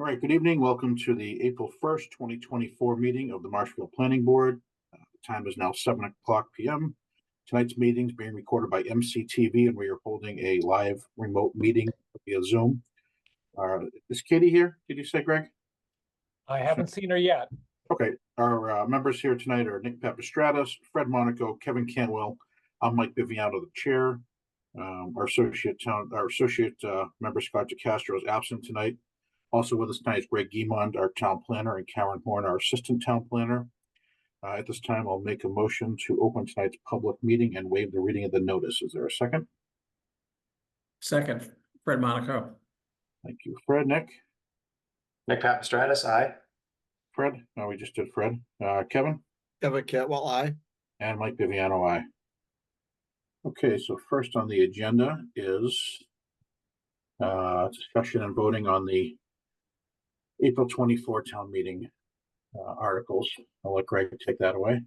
All right, good evening. Welcome to the April 1st, 2024 meeting of the Marshfield Planning Board. The time is now 7:00 p.m. Tonight's meeting is being recorded by MCTV, and we are holding a live remote meeting via Zoom. Is Katie here? Did you say, Greg? I haven't seen her yet. Okay. Our members here tonight are Nick Papastratis, Fred Monaco, Kevin Cantwell. I'm Mike Viviano, the chair. Our associate member Scott DeCastro is absent tonight. Also with us tonight is Greg Guimond, our town planner, and Karen Horn, our assistant town planner. At this time, I'll make a motion to open tonight's public meeting and waive the reading of the notice. Is there a second? Second, Fred Monaco. Thank you, Fred. Nick Papastratis, aye. Fred? No, we just did Fred. Kevin? Kevin Cantwell, aye. And Mike Viviano, aye. Okay, so first on the agenda is discussion and voting on the April 24 town meeting articles. I'll let Greg take that away.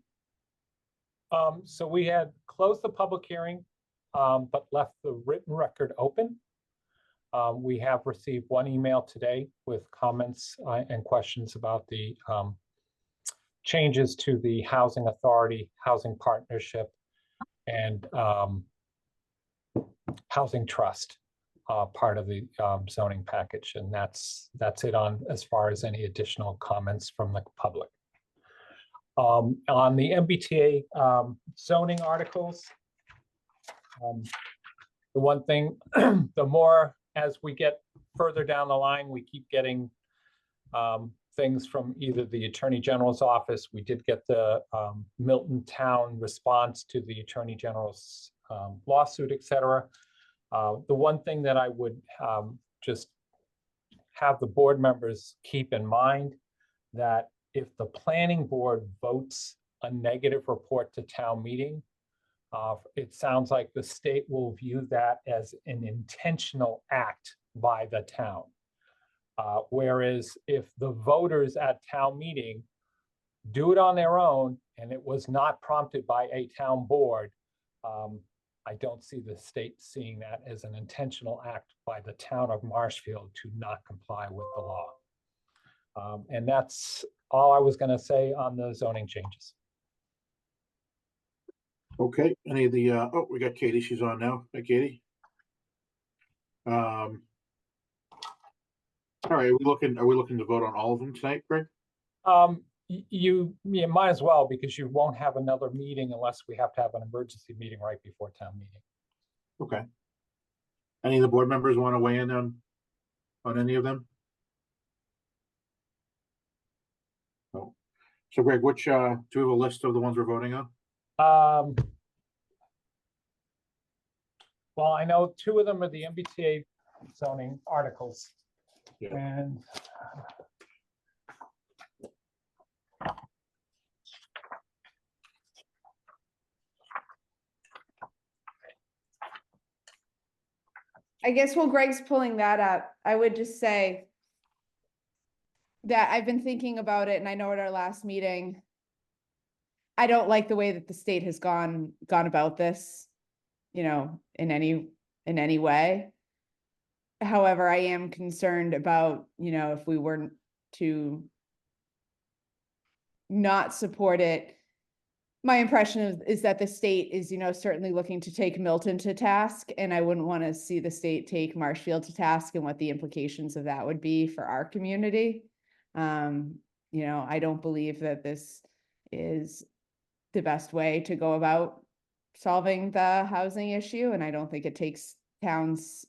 So we had closed the public hearing, but left the written record open. We have received one email today with comments and questions about the changes to the Housing Authority, Housing Partnership, and Housing Trust part of the zoning package, and that's it on as far as any additional comments from the public. On the MBTA zoning articles, the one thing, the more as we get further down the line, we keep getting things from either the Attorney General's office. We did get the Milton Town response to the Attorney General's lawsuit, etc. The one thing that I would just have the board members keep in mind that if the planning board votes a negative report to town meeting, it sounds like the state will view that as an intentional act by the town. Whereas if the voters at town meeting do it on their own and it was not prompted by a town board, I don't see the state seeing that as an intentional act by the town of Marshfield to not comply with the law. And that's all I was going to say on the zoning changes. Okay, any of the oh, we got Katie, she's on now. Hi, Katie. All right, are we looking to vote on all of them tonight, Greg? You might as well, because you won't have another meeting unless we have to have an emergency meeting right before town meeting. Okay. Any of the board members want to weigh in on any of them? No. So Greg, which do we have a list of the ones we're voting on? Well, I know two of them are the MBTA zoning articles. Yeah. And I guess while Greg's pulling that up, I would just say that I've been thinking about it, and I know at our last meeting, I don't like the way that the state has gone about this, you know, in any way. However, I am concerned about, you know, if we were to not support it. My impression is that the state is, you know, certainly looking to take Milton to task, and I wouldn't want to see the state take Marshfield to task and what the implications of that would be for our community. You know, I don't believe that this is the best way to go about solving the housing issue, and I don't think it takes towns,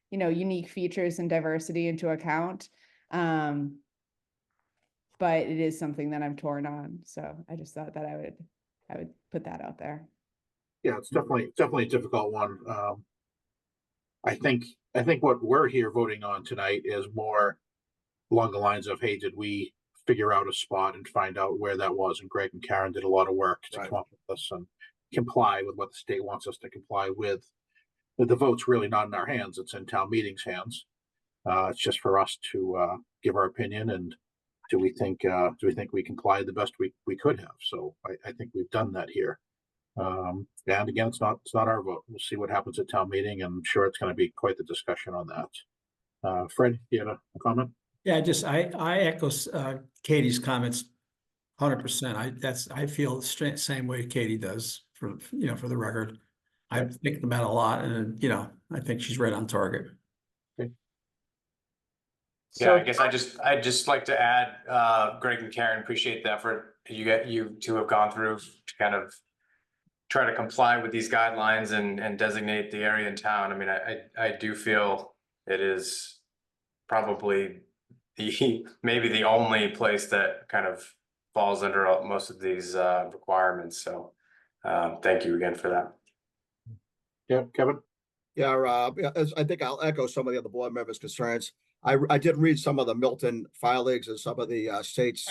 you know, unique features and diversity into account. But it is something that I'm torn on, so I just thought that I would put that out there. Yeah, it's definitely a difficult one. I think what we're here voting on tonight is more along the lines of, hey, did we figure out a spot and find out where that was? And Greg and Karen did a lot of work to come up with this and comply with what the state wants us to comply with. But the vote's really not in our hands; it's in town meeting's hands. It's just for us to give our opinion, and do we think we complied the best we could have? So I think we've done that here. And again, it's not our vote. We'll see what happens at town meeting, and I'm sure it's going to be quite the discussion on that. Fred, you had a comment? Yeah, I echo Katie's comments 100%. I feel the same way Katie does for the record. I'm thinking about it a lot, and I think she's right on target. Yeah, I guess I'd just like to add, Greg and Karen, appreciate the effort you two have gone through to kind of try to comply with these guidelines and designate the area in town. I mean, I do feel it is probably maybe the only place that kind of falls under most of these requirements. So thank you again for that. Yeah, Kevin? Yeah, I think I'll echo some of the other board members' concerns. I did read some of the Milton filings and some of the states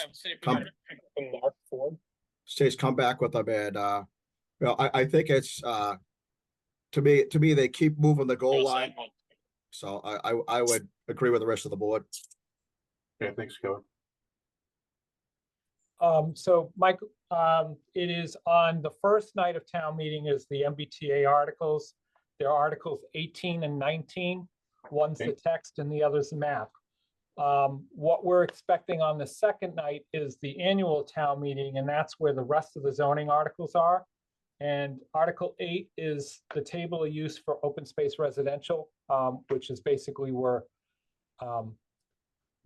come back with them, and I think it's to me they keep moving the goal line. So I would agree with the rest of the board. Yeah, thanks, Kevin. So Mike, it is on the first night of town meeting is the MBTA articles. There are articles 18 and 19. One's the text and the other's the map. What we're expecting on the second night is the annual town meeting, and that's where the rest of the zoning articles are. And Article 8 is the table of use for open space residential, which is basically we're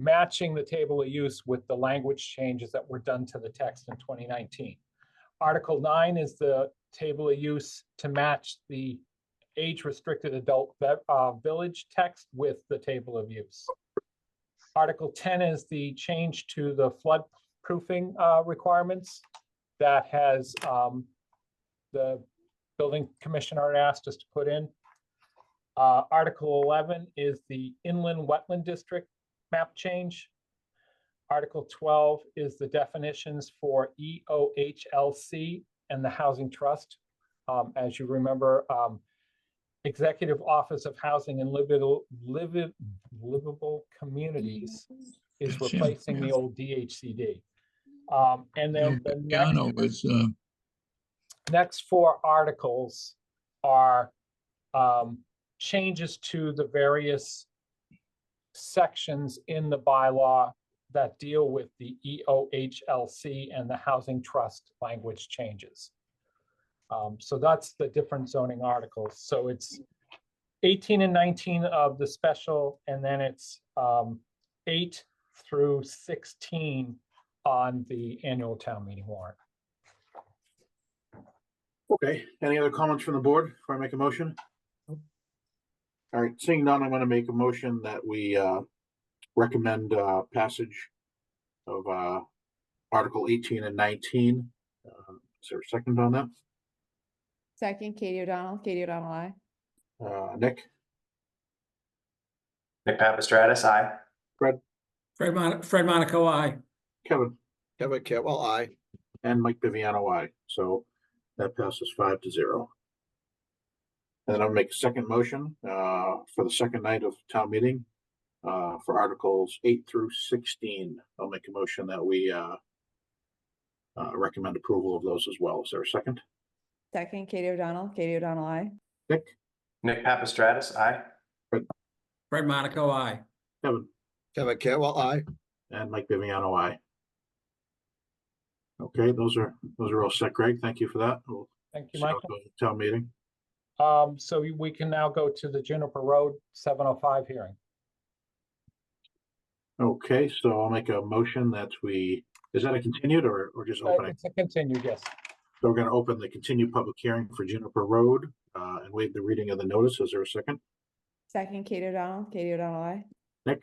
matching the table of use with the language changes that were done to the text in 2019. Article 9 is the table of use to match the age-restricted adult village text with the table of use. Article 10 is the change to the flood proofing requirements that has the building commissioner asked us to put in. Article 11 is the inland wetland district map change. Article 12 is the definitions for EOHLC and the housing trust. As you remember, Executive Office of Housing and Livable Communities is replacing the old DHCD. And then the next four articles are changes to the various sections in the bylaw that deal with the EOHLC and the housing trust language changes. So that's the different zoning articles. So it's 18 and 19 of the special, and then it's 8 through 16 on the annual town meeting warrant. Okay, any other comments from the board before I make a motion? All right, seeing none, I'm going to make a motion that we recommend passage of Article 18 and 19. Is there a second on that? Second, Katie O'Donnell, aye. Nick? Nick Papastratus, aye. Fred Monaco, aye. Kevin? Kevin Cantwell, aye. And Mike Viviano, aye. So that passes 5-0. And then I'll make a second motion for the second night of town meeting for Articles 8 through 16. I'll make a motion that we recommend approval of those as well. Is there a second? Second, Katie O'Donnell, aye. Nick? Nick Papastratus, aye. Fred Monaco, aye. Kevin? Kevin Cantwell, aye. And Mike Viviano, aye. Okay, those are all set, Greg. Thank you for that. We'll Thank you, see how it Michael. goes at town meeting. So we can now go to the Juniper Road 705 hearing. Okay, so I'll make a motion that is that a continued or just opening? It's a continued, yes. So we're going to open the continued public hearing for Juniper Road and waive the reading of the notice. Is there a second? Second, Katie O'Donnell, aye. Nick?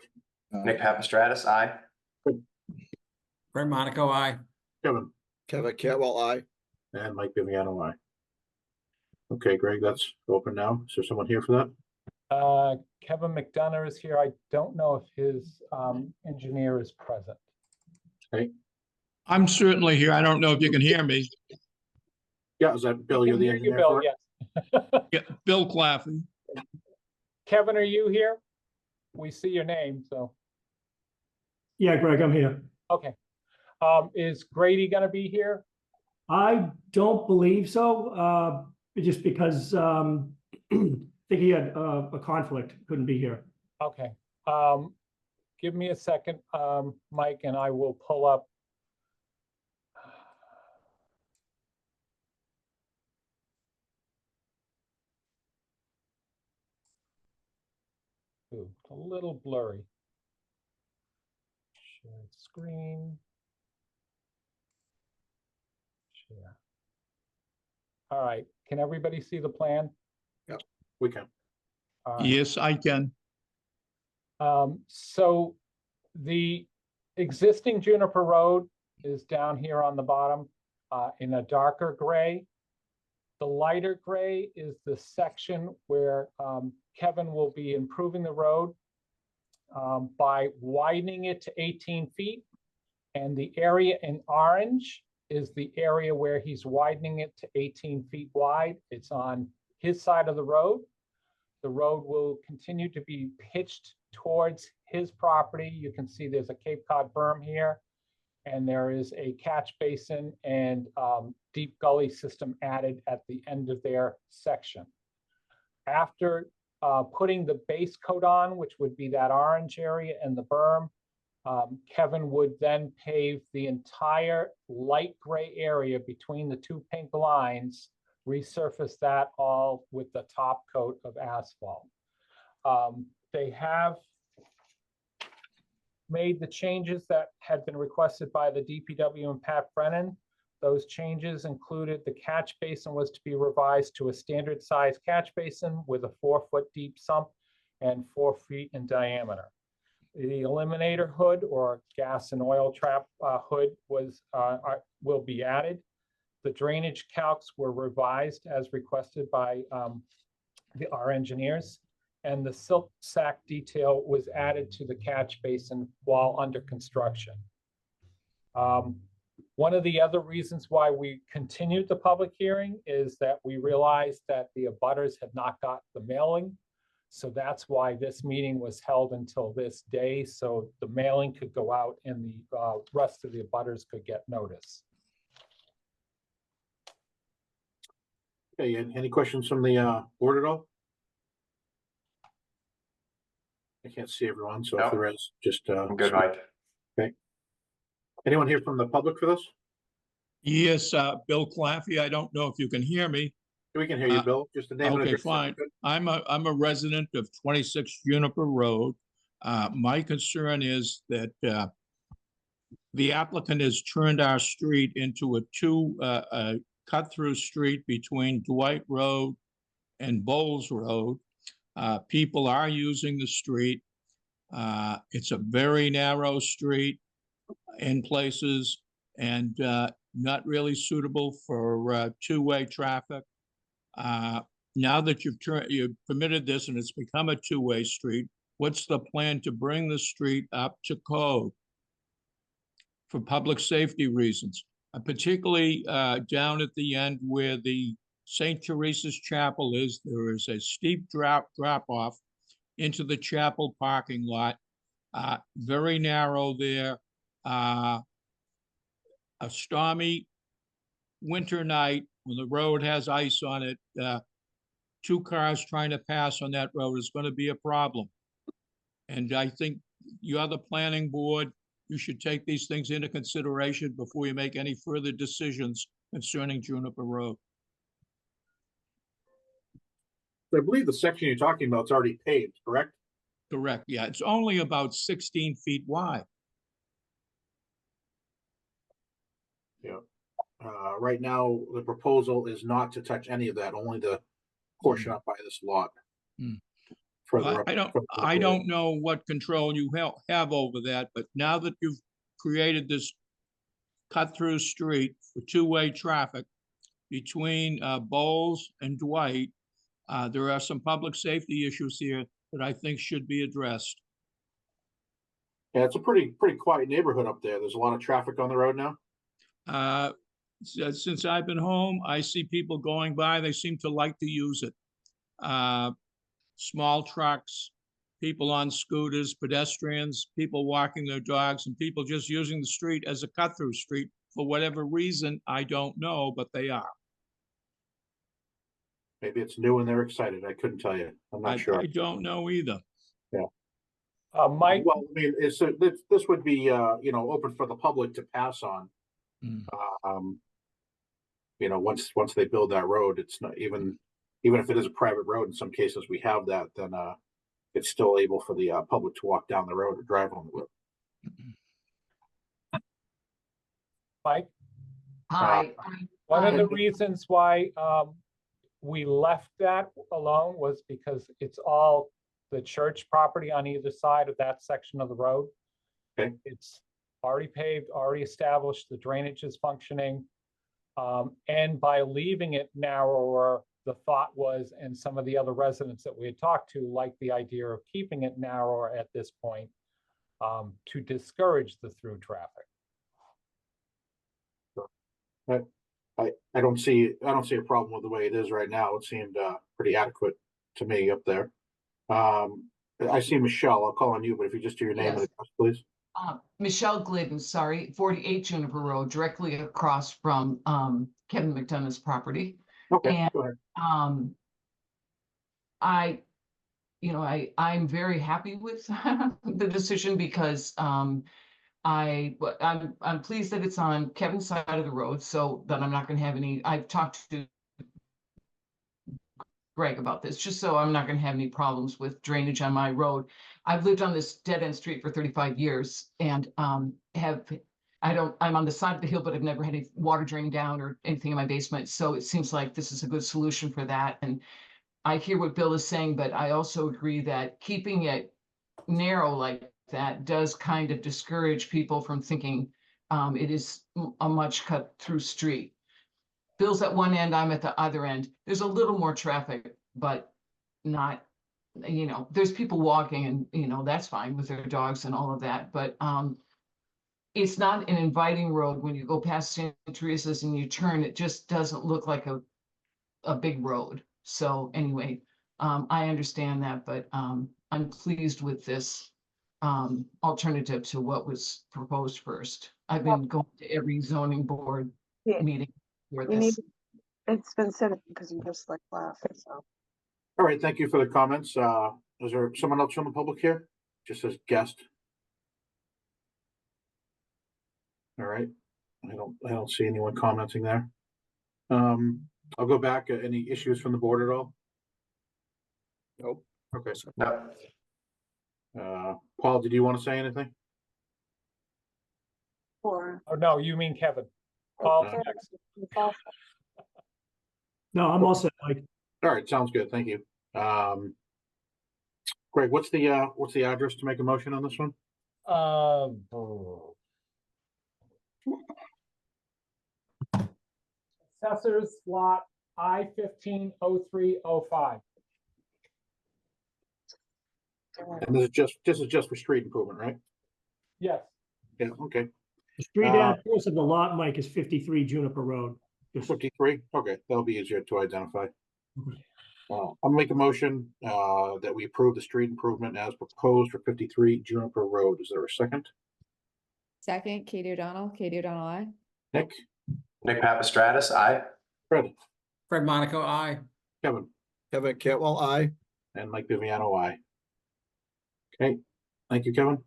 Nick Papastratus, aye. Fred Monaco, aye. Kevin? Kevin Cantwell, aye. And Mike Viviano, aye. Okay, Greg, that's open now. Is there someone here for that? Kevin McDonough is here. I don't know if his engineer is present. Okay. I'm certainly here. I don't know if you can hear me. Yeah, is that Bill? We You're can the hear you, engineer Bill, for it? yes. Yeah, Bill Claffey. Kevin, are you here? We see your name, so, Yeah, Greg, I'm here. okay. Is Grady gonna be here? I don't believe so, just because I think he had a conflict, couldn't be here. Okay. give me a second, Mike, and I will pull up. Ooh, it's a little blurry. Share screen. Share. All right, can everybody see the plan? We can. All right. Yes, I can. So the existing Juniper Road is down here on the bottom in a darker gray. The lighter gray is the section where Kevin will be improving the road by widening it to 18 feet. And the area in orange is the area where he's widening it to 18 feet wide. It's on his side of the road. The road will continue to be pitched towards his property. You can see there's a Cape Cod berm here, and there is a catch basin and deep gully system added at the end of their section. After putting the base coat on, which would be that orange area and the berm, Kevin would then pave the entire light gray area between the two pink lines, resurface that all with the top coat of asphalt. They have made the changes that had been requested by the DPW and Pat Brennan. Those changes included the catch basin was to be revised to a standard size catch basin with a 4-foot deep sump and 4 feet in diameter. The eliminator hood or gas and oil trap hood will be added. The drainage calcs were revised as requested by our engineers, and the silt sack detail was added to the catch basin while under construction. One of the other reasons why we continued the public hearing is that we realized that the abutters had not got the mailing. So that's why this meeting was held until this day, so the mailing could go out and the rest of the abutters could get notice. Okay, any questions from the board at all? I can't see everyone, so if No. there is, just I'm good, Mike. anyone here from the public for this? Yes, Bill Claffey. I don't know if you can hear me. We can hear you, Bill. Just the name and Okay, address. fine. I'm a resident of 26 Juniper Road. My concern is that the applicant has turned our street into a cut-through street between Dwight Road and Bowles Road. People are using the street. It's a very narrow street in places and not really suitable for two-way traffic. Now that you've permitted this and it's become a two-way street, what's the plan to bring the street up to code for public safety reasons? Particularly down at the end where the St. Teresa's Chapel is, there is a steep drop off into the chapel parking lot. Very narrow there. A stormy winter night when the road has ice on it, 2 cars trying to pass on that road is going to be a problem. And I think you're the planning board. You should take these things into consideration before you make any further decisions concerning Juniper Road. I believe the section you're talking about is already paved, correct? Correct. Yeah, it's only about 16 feet wide. Yeah. Right now, the proposal is not to touch any of that, only the portion up by this lot. Further up. I don't know what control you have over that, but now that you've created this cut-through street for two-way traffic between Bowles and Dwight, there are some public safety issues here that I think should be addressed. Yeah, it's a pretty quiet neighborhood up there. There's a lot of traffic on the road now. Since I've been home, I see people going by. They seem to like to use it. Small trucks, people on scooters, pedestrians, people walking their dogs, and people just using the street as a cut-through street for whatever reason. I don't know, but they are. Maybe it's new and they're excited. I couldn't tell you. I'm not sure. I don't know either. Yeah. Mike, Well, I mean, this would be, open for the public to pass on. Mm. Um, once they build that road, it's not even if it is a private road, in some cases we have that, then, it's still able for the, public to walk down the road or drive on the road. Mike, Hi. one of Hi. the reasons why we left that alone was because it's all the church property on either side of that section of the road. Okay. It's already paved, already established, the drainage is functioning. And by leaving it narrower, the thought was, and some of the other residents that we had talked to liked the idea of keeping it narrower at this point, to discourage the through traffic. I don't see a problem with the way it is right now. It seemed, pretty adequate to me up there. I see Michelle, I'll call on you, but if you just do your name and Yes. address, please. Michelle Glidden, sorry, 48 Juniper Road, directly across from Kevin McDonough's property. Okay, And- go ahead. I'm very happy with the decision because I'm pleased that it's on Kevin's side of the road, so that I'm not gonna have any, I've talked to Greg about this, just so I'm not gonna have any problems with drainage on my road. I've lived on this dead-end street for 35 years and I'm on the side of the hill, but I've never had any water draining down or anything in my basement. So it seems like this is a good solution for that. And I hear what Bill is saying, but I also agree that keeping it narrow like that does kind of discourage people from thinking it is a much cut through street. Bill's at one end, I'm at the other end. There's a little more traffic, but not, there's people walking and, that's fine with their dogs and all of that. But it's not an inviting road. When you go past St. Teresa's and you turn, it just doesn't look like a big road. So anyway, I understand that, but I'm pleased with this alternative to what was proposed first. I've been going to every zoning board Yeah. meeting for You need, this. it's been said because you just like laughed, so. All right, thank you for the comments. Is there someone else from the public here? Just as guest? All right, I don't see anyone commenting there. I'll go back. Any issues from the board at all? Nope. Okay. No. Paul, did you want to say anything? Or. Oh, no, you mean Kevin. Paul, next. No, I'm also like, All right, sounds good. Thank you. Greg, what's the address to make a motion on this one? Assessors lot I-150305. And this is just for street improvement, right? Yes, Yeah, okay. the street Uh, address of the lot, Mike, is 53 Juniper Road. Just- 53, okay, that'll be easier to identify. I'll make a motion that we approve the street improvement as proposed for 53 Juniper Road. Is there a second? Second, Katie O'Donnell, aye. Nick, Nick Papastratus, aye. Fred, Fred Monaco, I. Kevin, Kevin Cantwell, aye. and Mike Viviano, aye. Okay, thank you, Kevin.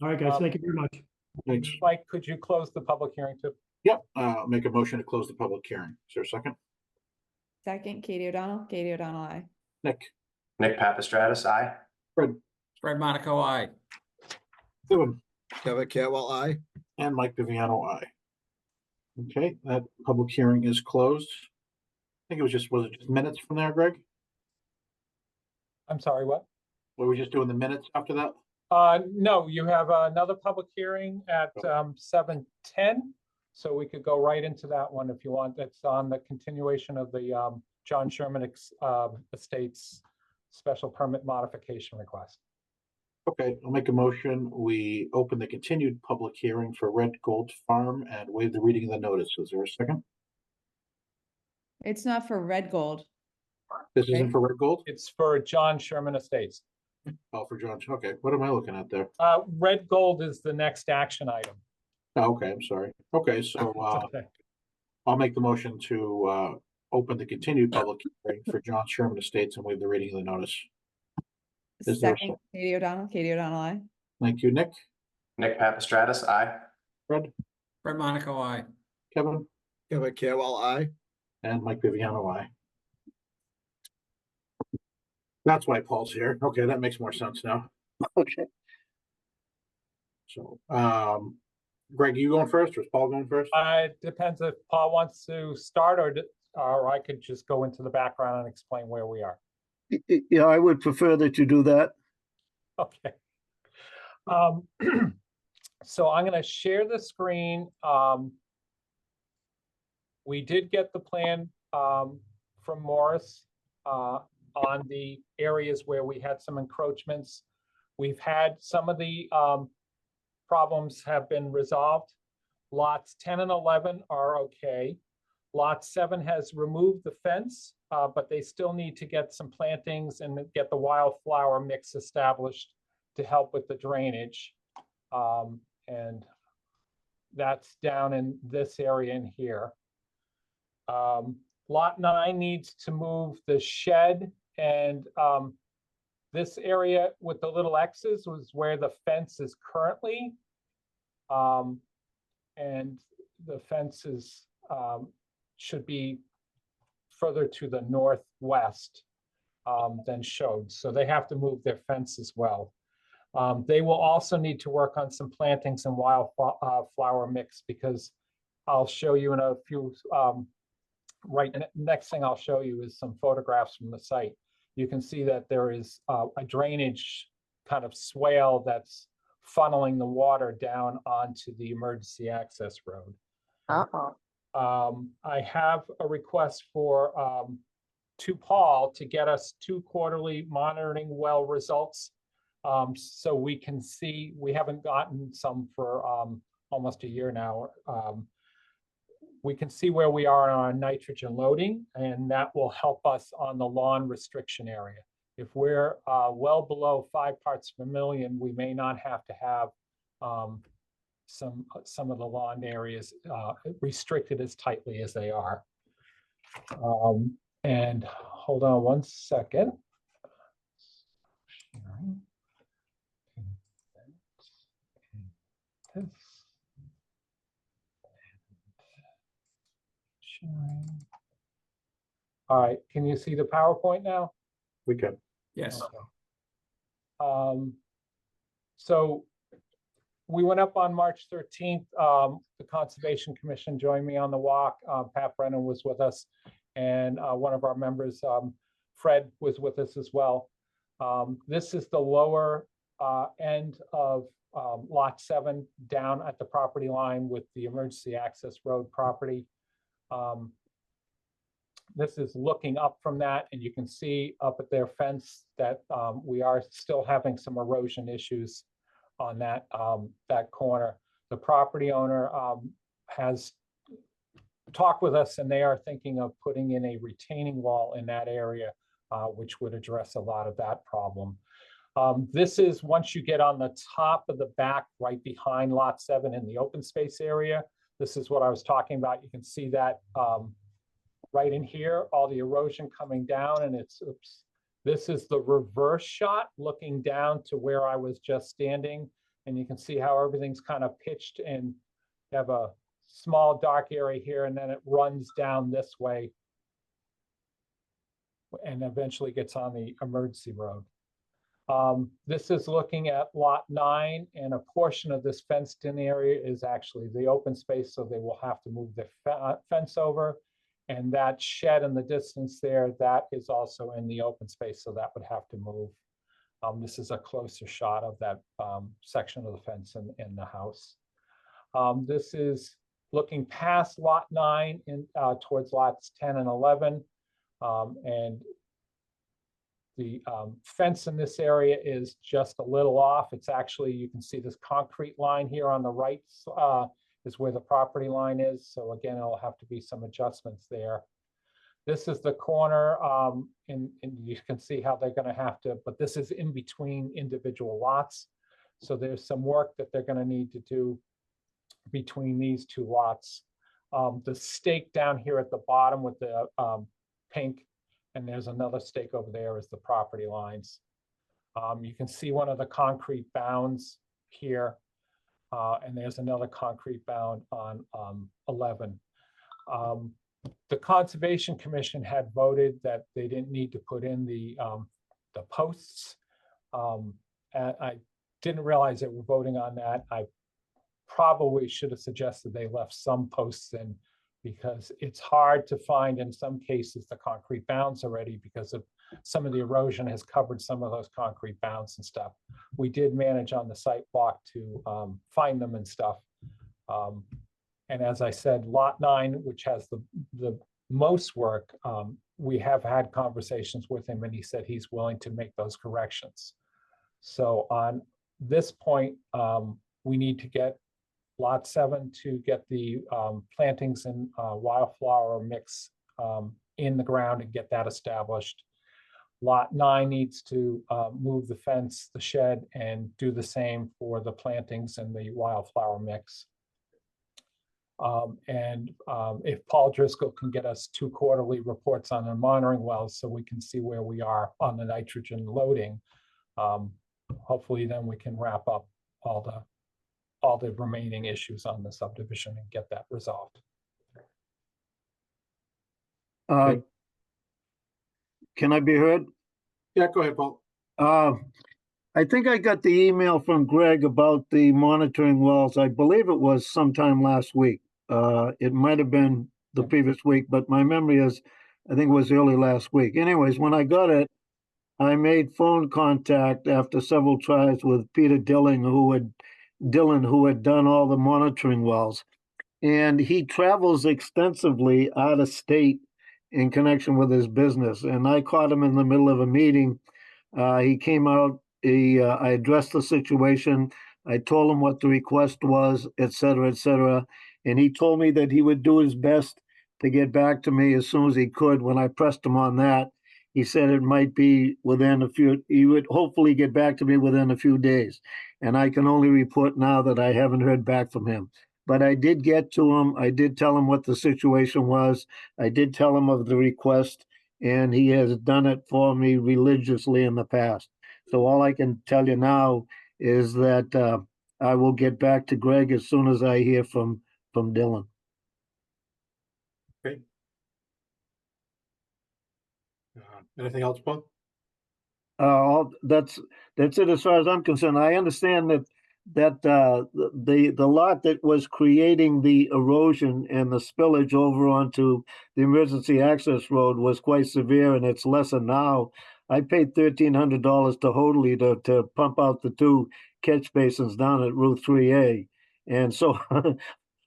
All right, guys, thank you very much. Thanks. Mike, could you close the public hearing too? Yep, make a motion to close the public hearing. Is there a second? Second, Katie O'Donnell, aye. Nick, Nick Papastratus, aye. Fred, Fred Monaco, I. Kevin, Kevin Cantwell, aye. and Mike Viviano, aye. Okay, that public hearing is closed. I think was it just minutes from there, Greg? I'm sorry, what? Were we just doing the minutes after that? No, you have another public hearing at 7:10. So we could go right into that one if you want. That's on the continuation of the John Sherman Estates special permit modification request. Okay, I'll make a motion. We open the continued public hearing for Red Gold Farm and waive the reading of the notice. Is there a second? It's not for Red Gold. This isn't for Red Gold? It's for John Sherman Estates. Oh, for John. Okay, what am I looking at there? Red Gold is the next action item. Oh, okay, I'm sorry. Okay, so Okay. I'll make the motion to open the continued public hearing for John Sherman Estates and waive the reading of the notice. Is there a Second, Katie O'Donnell, aye. Thank you, Nick. Nick Papastratus, aye. Fred, Fred Monaco, I. Kevin, Kevin Carwell, I. and Mike Viviano, aye. That's why Paul's here. Okay, that makes more sense now. Okay. So, Greg, you going first or is Paul going first? It depends if Paul wants to start or I could just go into the background and explain where we are. Yeah, I would prefer that you do that. Okay. So I'm going to share the screen. We did get the plan from Morris on the areas where we had some encroachments. We've had some of the problems have been resolved. Lots 10 and 11 are okay. Lot 7 has removed the fence, but they still need to get some plantings and get the wildflower mix established to help with the drainage. And that's down in this area in here. Lot 9 needs to move the shed, and this area with the little X's was where the fence is currently. And the fence is should be further to the northwest than showed. So they have to move their fence as well. They will also need to work on some plantings and wildflower mix, because I'll show you in a few, next thing I'll show you is some photographs from the site. You can see that there is a drainage kind of swale that's funneling the water down onto the emergency access road. Uh-oh. I have a request for to Paul to get us 2 quarterly monitoring well results, so we can see. We haven't gotten some for almost a year now. We can see where we are on our nitrogen loading, and that will help us on the lawn restriction area. If we're well below 5 parts per million, we may not have to have some of the lawn areas restricted as tightly as they are. And hold on one second. All right, can you see the PowerPoint now? We can. Yes. Okay. So we went up on March 13th. The Conservation Commission joined me on the walk. Pat Brennan was with us, and one of our members, Fred, was with us as well. This is the lower end of Lot 7 down at the property line with the emergency access road property. This is looking up from that, and you can see up at their fence that we are still having some erosion issues on that that corner. The property owner has talked with us, and they are thinking of putting in a retaining wall in that area, which would address a lot of that problem. This is once you get on the top of the back, right behind Lot 7 in the open space area. This is what I was talking about. You can see that right in here, all the erosion coming down, and it's, oops. This is the reverse shot looking down to where I was just standing. And you can see how everything's kind of pitched, and you have a small dark area here, and then it runs down this way and eventually gets on the emergency road. This is looking at Lot 9, and a portion of this fenced in area is actually the open space, so they will have to move their fence over. And that shed in the distance there, that is also in the open space, so that would have to move. This is a closer shot of that section of the fence in the house. This is looking past Lot 9 in towards lots 10 and 11. And the fence in this area is just a little off. It's actually, you can see this concrete line here on the right is where the property line is. So again, it'll have to be some adjustments there. This is the corner, and you can see how they're gonna have to, but this is in between individual lots. So there's some work that they're gonna need to do between these 2 lots. The stake down here at the bottom with the pink, and there's another stake over there is the property lines. You can see one of the concrete bounds here. And there's another concrete bound on 11. The Conservation Commission had voted that they didn't need to put in the posts. And I didn't realize that we're voting on that. I probably should have suggested they left some posts in, because it's hard to find in some cases the concrete bounds already, because of some of the erosion has covered some of those concrete bounds and stuff. We did manage on the site walk to find them and stuff. And as I said, lot 9, which has the most work, we have had conversations with him, and he said he's willing to make those corrections. So on this point, we need to get lot 7 to get the plantings and wildflower mix in the ground and get that established. Lot 9 needs to move the fence, the shed, and do the same for the plantings and the wildflower mix. If Paul Driscoll can get us 2 quarterly reports on the monitoring wells, so we can see where we are on the nitrogen loading, hopefully then we can wrap up all the remaining issues on the subdivision and get that resolved. Can I be heard? Yeah, go ahead, Paul. I think I got the email from Greg about the monitoring wells. I believe it was sometime last week. It might have been the previous week, but my memory is, I think it was early last week. Anyways, when I got it, I made phone contact after several tries with Peter Dillon, who had done all the monitoring wells. And he travels extensively out of state in connection with his business. And I caught him in the middle of a meeting. He came out, I addressed the situation. I told him what the request was, et cetera, and he told me that he would do his best to get back to me as soon as he could. When I pressed him on that, he said it might be he would hopefully get back to me within a few days. And I can only report now that I haven't heard back from him. But I did get to him. I did tell him what the situation was. I did tell him of the request, and he has done it for me religiously in the past. So all I can tell you now is that I will get back to Greg as soon as I hear from Dylan. Okay. Anything else, Paul? That's it as far as I'm concerned. I understand that the lot that was creating the erosion and the spillage over onto the emergency access road was quite severe, and it's lesser now. I paid $1,300 to Hoadley to pump out the 2 catch basins down at Route 3A, and so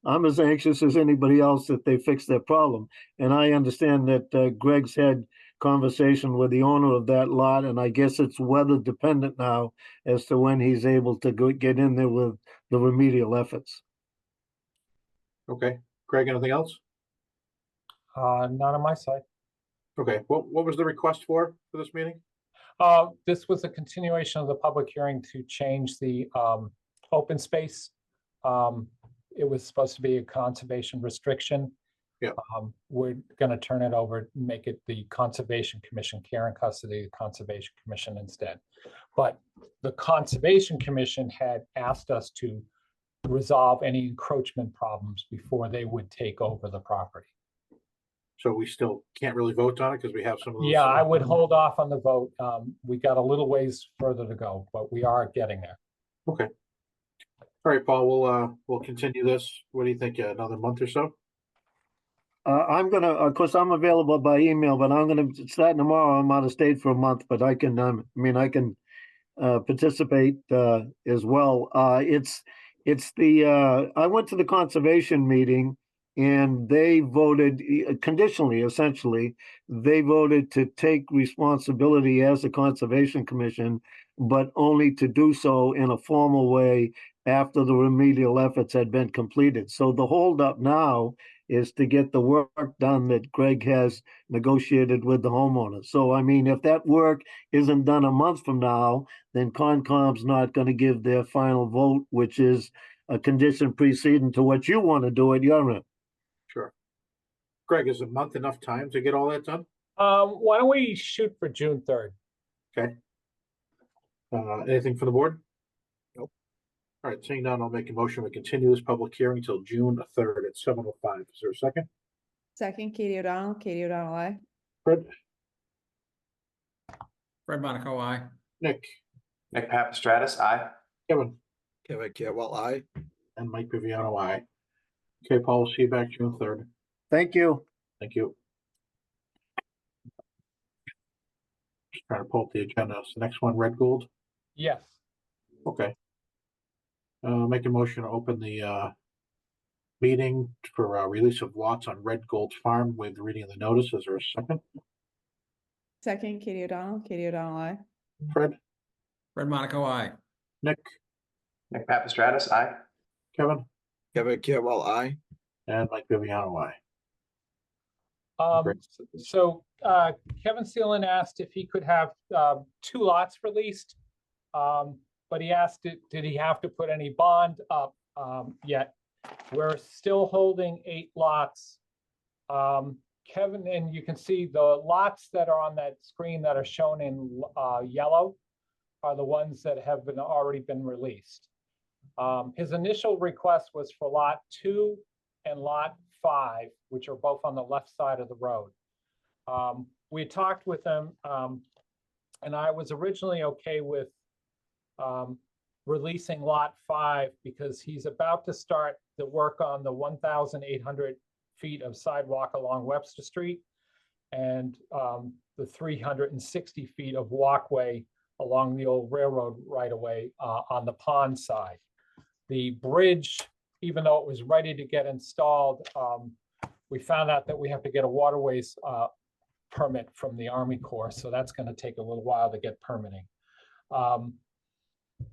I'm as anxious as anybody else that they fix their problem. And I understand that Greg's had conversation with the owner of that lot, and I guess it's weather dependent now as to when he's able to get in there with the remedial efforts. Okay. Greg, anything else? Not on my side. Okay. What was the request for this meeting? This was a continuation of the public hearing to change the open space. It was supposed to be a conservation restriction. Yeah. We're going to turn it over, make it the Conservation Commission care and custody, the Conservation Commission instead. But the Conservation Commission had asked us to resolve any encroachment problems before they would take over the property. So we still can't really vote on it because we have some of those. Yeah, I would hold off on the vote. We got a little ways further to go, but we are getting there. Okay. All right, Paul, we'll continue this. What do you think? Another month or so? I'm gonna, of course, I'm available by email, but I'm gonna start tomorrow. I'm out of state for a month, but I can, I can participate as well. It's the I went to the conservation meeting, and they voted conditionally, essentially. They voted to take responsibility as a conservation commission, but only to do so in a formal way after the remedial efforts had been completed. So the holdup now is to get the work done that Greg has negotiated with the homeowners. So, I mean, if that work isn't done a month from now, then Concom's not going to give their final vote, which is a condition preceding to what you want to do at your end. Sure. Greg, is a month enough time to get all that done? Why don't we shoot for June 3rd? Okay. Anything from the board? Nope. All right, seeing none, I'll make a motion. We continue this public hearing until June 3rd at 7:05. Is there a second? Second, Katie O'Donnell, aye. Fred, Fred Monaco, aye. Nick, Nick Papastratus, aye. Kevin, Kevin Cantwell, aye. and Mike Viviano, aye. Okay, Paul, we'll see you back June 3rd. Thank you. Thank you. Just trying to pull up the agenda. So the next one, Red Gold. Yes. Okay. Make a motion to open the meeting for release of lots on Red Gold Farm with reading of the notice. Is there a second? Second, Katie O'Donnell, aye. Fred, Fred Monaco, aye. Nick, Nick Papastratus, aye. Kevin, Kevin Cantwell, aye. and Mike Viviano, aye. Great. So Kevin Seelan asked if he could have 2 lots released. But he asked, did he have to put any bond up yet? We're still holding 8 lots. Kevin, and you can see the lots that are on that screen that are shown in yellow are the ones that have already been released. His initial request was for lot 2 and lot 5, which are both on the left side of the road. We talked with him, and I was originally okay with releasing lot 5 because he's about to start the work on the 1,800 feet of sidewalk along Webster Street and the 360 feet of walkway along the old railroad right-of-way on the pond side. The bridge, even though it was ready to get installed, we found out that we have to get a waterways permit from the Army Corps, so that's going to take a little while to get permitting.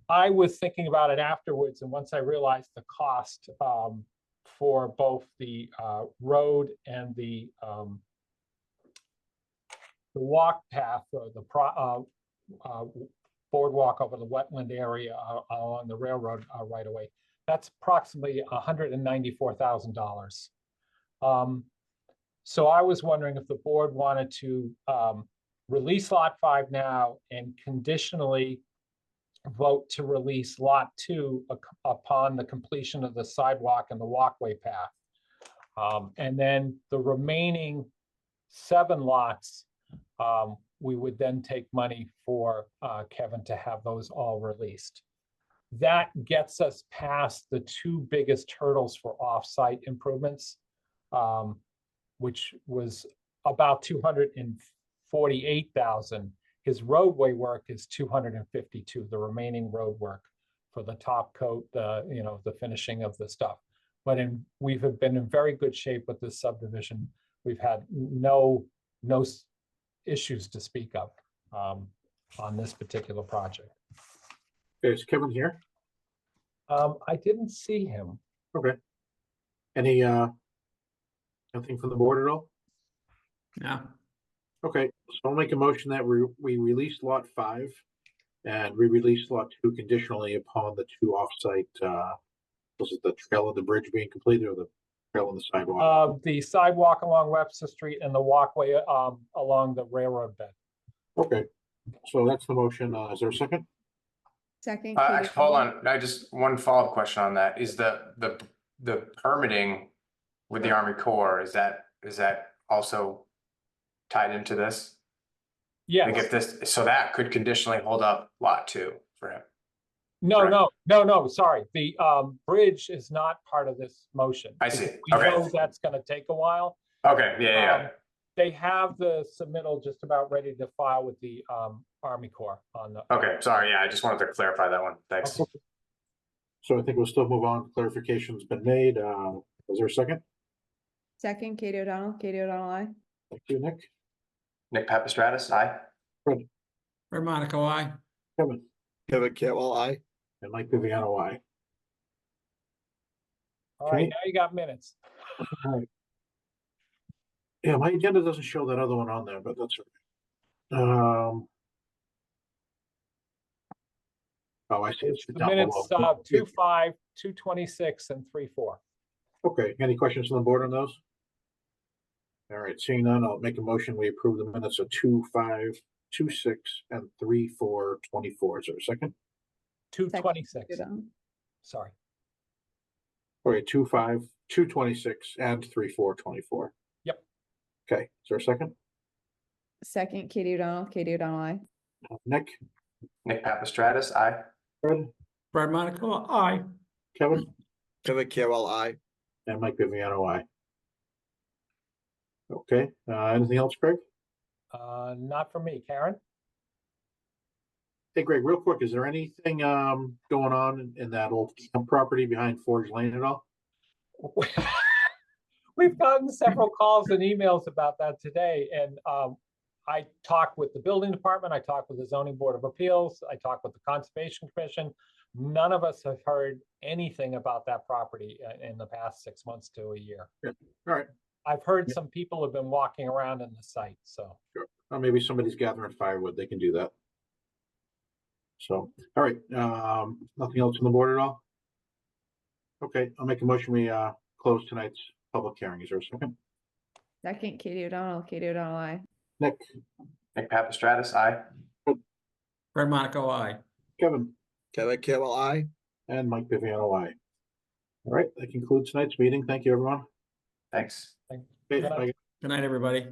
I was thinking about it afterwards, and once I realized the cost for both the road and the walk path or the boardwalk over the wetland area along the railroad right away, that's approximately $194,000. So I was wondering if the board wanted to release lot 5 now and conditionally vote to release lot 2 upon the completion of the sidewalk and the walkway path. And then the remaining 7 lots, we would then take money for Kevin to have those all released. That gets us past the 2 biggest hurdles for off-site improvements, which was about $248,000. His roadway work is $252, the remaining road work for the top coat, the finishing of the stuff. But we've been in very good shape with this subdivision. We've had no issues to speak of on this particular project. Is Kevin here? I didn't see him. Okay. Any nothing from the board at all? No. Okay, so I'll make a motion that we release lot 5 and re-release lot 2 conditionally upon the 2 offsite. Was it the trail of the bridge being completed or the trail on the sidewalk? The sidewalk along Webster Street and the walkway along the railroad bed. Okay, so that's the motion. Is there a second? Second. Actually, Katie hold O'Donnell. on. I just one follow-up question on that. Is the permitting with the Army Corps, is that also tied into this? Yes. Like if this, so that could conditionally hold up lot 2 for him. No, sorry. The bridge is not part of this motion. I see. We Okay. know that's gonna take a while. Okay, yeah. They have the submittal just about ready to file with the Army Corps on the. Okay, sorry, yeah, I just wanted to clarify that one. Thanks. Okay. So I think we'll still move on. Clarification's been made. Was there a second? Second, Katie O'Donnell, aye. Thank you, Nick. Nick Papastratus, aye. Fred Monaco, aye. Kevin, Kevin Cantwell, aye. and Mike Viviano, aye. All right, Okay. now you got minutes. All right. Yeah, my agenda doesn't show that other one on there, but that's right. Oh, I see. It's The down minutes, below. 2-5, 2-26, and 3-4. Okay, any questions from the board on those? All right, seeing none, I'll make a motion. We approve the minutes of 2-5, 26 and 3/4/24. Is there a second? 226, sorry. Okay, 25, 226 and 3/4/24. Yep. Okay, is there a second? Second, Katie O'Donnell, aye. Nick, Nick Papastratus, aye. Fred, Brad Monaco, aye. Kevin, Kevin Carroll, I. and Mike Viviano, aye. Okay, anything else, Greg? Not for me, Karen. Hey, Greg, real quick, is there anything going on in that old camp property behind Forge Lane at all? We've gotten several calls and emails about that today, and I talked with the building department, I talked with the zoning board of appeals, I talked with the conservation commission. None of us have heard anything about that property in the past 6 months to a year. All right, I've heard some people have been walking around in the site, so. sure. Maybe somebody's gathering firewood, they can do that. So, all right, nothing else on the board at all? Okay, I'll make a motion, we close tonight's public hearing. Is there a second? Second, Katie O'Donnell, aye. Nick, Nick Papastratus, aye. Brad Monaco, aye. Kevin, Kevin Carroll, I. and Mike Viviano, aye. All right, that concludes tonight's meeting. Thank you, everyone. Thanks. Thank- Okay, Good night. bye. Good night, everybody.